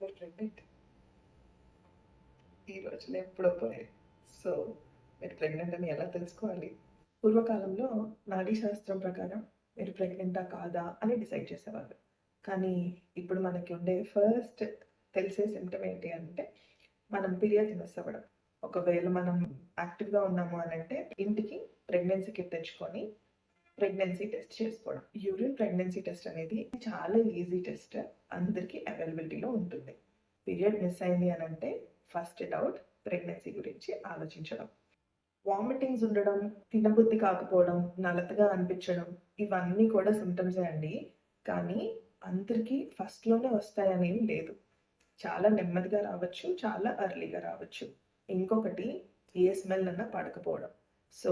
మీరు ప్రెగ్నెంట్ ఈ రోజున ఎప్పుడో పోయాయి. సో మీరు ప్రెగ్నెంట్ అని ఎలా తెలుసుకోవాలి? పూర్వకాలంలో నాడీ శాస్త్రం ప్రకారం మీరు ప్రెగ్నెంటా కాదా అని డిసైడ్ చేసేవాళ్ళు. కానీ ఇప్పుడు మనకి ఉండే ఫస్ట్ తెలిసే సిమ్టమ్ ఏంటి అంటే మనం పీరియడ్స్ మిస్ అవ్వడం. ఒకవేళ మనం యాక్టివ్గా ఉన్నాము అని అంటే ఇంటికి ప్రెగ్నెన్సీ కిట్ తెచ్చుకొని ప్రెగ్నెన్సీ టెస్ట్ చేసుకోవడం. యూరిన్ ప్రెగ్నెన్సీ టెస్ట్ అనేది చాలా ఈజీ టెస్ట్, అందరికీ అవైలబిలిటీలో ఉంటుంది. పీరియడ్ మిస్ అయింది అని అంటే ఫస్ట్ డౌట్ ప్రెగ్నెన్సీ గురించి ఆలోచించడం. వామిటింగ్స్ ఉండడం, తినబుద్ధి కాకపోవడం, నలతగా అనిపించడం, ఇవన్నీ కూడా సిమ్టమ్సే అండి. కానీ అందరికీ ఫస్ట్లోనే వస్తాయనేం లేదు. చాలా నెమ్మదిగా రావచ్చు, చాలా ఎర్లీగా రావచ్చు. ఇంకొకటి ఏ స్మెల్ అన్నా పడకపోవడం. సో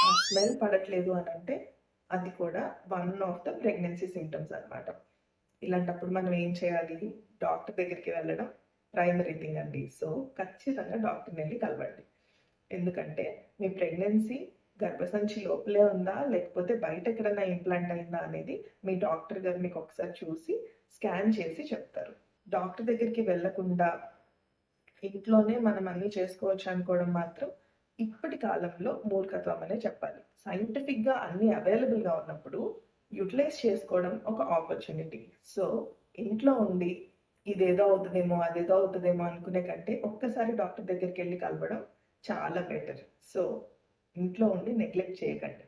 ఆ స్మెల్ పడట్లేదు అని అంటే అది కూడా one of the pregnancy symptoms అనమాట. ఇలాంటప్పుడు మనం ఏం చేయాలి? డాక్టర్ దగ్గరికి వెళ్ళడం ప్రైమరీ థింగ్ అండి. సో ఖచ్చితంగా డాక్టర్ని వెళ్ళి కలవండి. ఎందుకంటే మీ ప్రెగ్నెన్సీ గర్భసంచి లోపలే ఉందా లేకపోతే బయట ఎక్కడైనా ఇంప్లాంట్ అయిందా అనేది మీ డాక్టర్ గారు మీకు ఒకసారి చూసి స్కాన్ చేసి చెప్తారు. డాక్టర్ దగ్గరికి వెళ్ళకుండా ఇంట్లోనే మనం అన్నీ చేసుకోవచ్చు అనుకోవడం మాత్రం ఇప్పటి కాలంలో మూర్ఖత్వం అనే చెప్పాలి. సైంటిఫిక్గా అన్నీ అవైలబుల్గా ఉన్నప్పుడు యూటిలైజ్ చేసుకోవడం ఒక ఆపర్చునిటీ. సో ఇంట్లో ఉండి ఇదేదో అవుతుందేమో అదేదో అవుతుందేమో అనుకునే కంటే ఒక్కసారి డాక్టర్ దగ్గరికి వెళ్ళి కలవడం చాలా బెటర్. సో ఇంట్లో ఉండి నెగ్లెక్ట్ చేయకండి.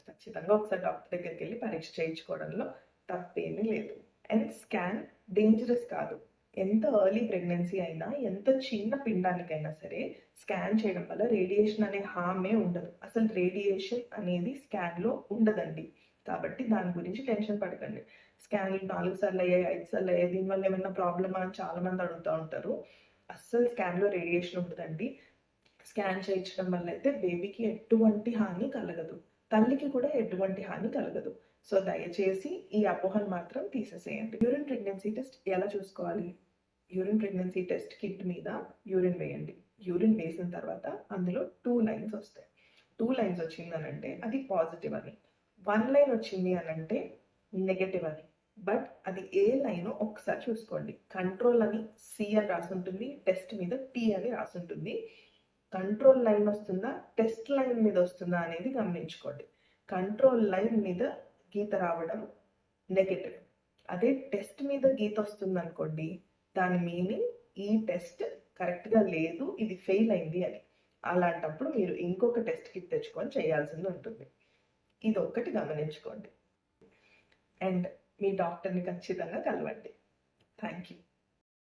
ఖచ్చితంగా ఒకసారి డాక్టర్ దగ్గరికి వెళ్ళి పరీక్ష చేయించుకోవడంలో తప్పేమీ లేదు. అండ్ స్కాన్ డేంజరస్ కాదు. ఎంత ఎర్లీ ప్రెగ్నెన్సీ అయినా, ఎంత చిన్న పిండానికైనా సరే స్కాన్ చేయడం వల్ల రేడియేషన్ అనే హార్మే ఉండదు. అసలు రేడియేషన్ అనేది స్కాన్లో ఉండదండి. కాబట్టి దాని గురించి టెన్షన్ పడకండి. స్కాన్లు 4 సార్లు అయ్యాయి, 5 సార్లు అయ్యాయి, దీనివల్ల ఏమైనా ప్రాబ్లమా అని చాలా మంది అడుగుతూ ఉంటారు. అస్సలు స్కాన్లో రేడియేషన్ ఉండదండి. స్కాన్ చేయించడం వల్ల అయితే బేబీకి ఎటువంటి హాని కలగదు, తల్లికి కూడా ఎటువంటి హాని కలగదు. సో దయచేసి ఈ అపోహను మాత్రం తీసేసేయండి. యూరిన్ ప్రెగ్నెన్సీ టెస్ట్ ఎలా చూసుకోవాలి? యూరిన్ ప్రెగ్నెన్సీ టెస్ట్ కిట్ మీద యూరిన్ వేయండి. యూరిన్ వేసిన తర్వాత అందులో 2 లైన్స్ వస్తాయి. 2 లైన్స్ వచ్చిందనంటే అది పాజిటివ్ అని, 1 లైన్ వచ్చింది అనంటే నెగటివ్ అని. బట్ అది ఏ లైన్ ఒకసారి చూసుకోండి. కంట్రోల్ అని సి అని రాసి ఉంటుంది, టెస్ట్ మీద టీ అని రాసి ఉంటుంది. కంట్రోల్ లైన్ వస్తుందా, టెస్ట్ లైన్ మీద వస్తుందా అనేది గమనించుకోండి. కంట్రోల్ లైన్ మీద గీత రావడం నెగటివ్. అదే టెస్ట్ మీద గీత వస్తుంది అనుకోండి, దాని మీనింగ్ ఈ టెస్ట్ కరెక్ట్గా లేదు, ఇది ఫెయిల్ అయింది అని. అలాంటప్పుడు మీరు ఇంకొక టెస్ట్ కిట్ తెచ్చుకొని చేయాల్సింది ఉంటుంది. ఇది ఒక్కటి గమనించుకోండి. అండ్ మీ డాక్టర్ని ఖచ్చితంగా కలవండి. Thank you.